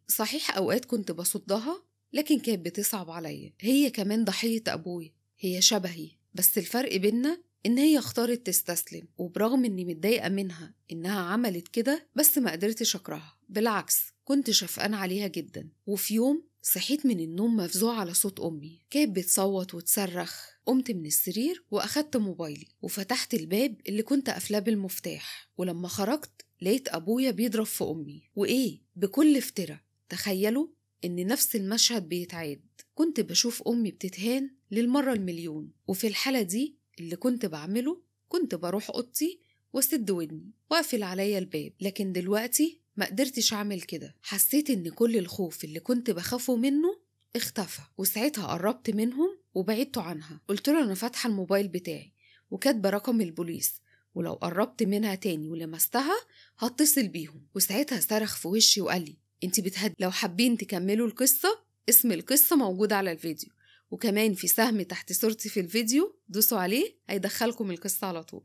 صحيح أوقات كنت بصدها، لكن كانت بتصعب عليا. هي كمان ضحية أبويا، هي شبهي، بس الفرق بينا إن هي اختارت تستسلم، وبرغم إني متضايقة منها إنها عملت كده، بس ما قدرتش أكرهها، بالعكس كنت شفقان عليها جدا. وفي يوم صحيت من النوم مفزوعة على صوت أمي، كانت بتصوت وتصرخ. قمت من السرير وأخدت موبايلي وفتحت الباب اللي كنت قافلاه بالمفتاح، ولما خرجت لقيت أبويا بيضرب في أمي، وإيه بكل افتراء. تخيلوا إن نفس المشهد بيتعاد. كنت بشوف أمي بتتهان للمرة المليون، وفي الحالة دي اللي كنت بعمله كنت بروح أوضتي واسد ودني واقفل عليا الباب. لكن دلوقتي ما قدرتش أعمل كده. حسيت إن كل الخوف اللي كنت بخافه منه اختفى، وساعتها قربت منهم وبعدت عنها. قلت له أنا فاتحة الموبايل بتاعي وكاتبة رقم البوليس، ولو قربت منها تاني ولمستها هتصل بيهم. وساعتها صرخ في وشي وقال لي انتي بتهدي. لو حابين تكملوا القصة، اسم القصة موجود على الفيديو، وكمان في سهم تحت صورتي في الفيديو، دوسوا عليه هيدخلكم القصة على طول.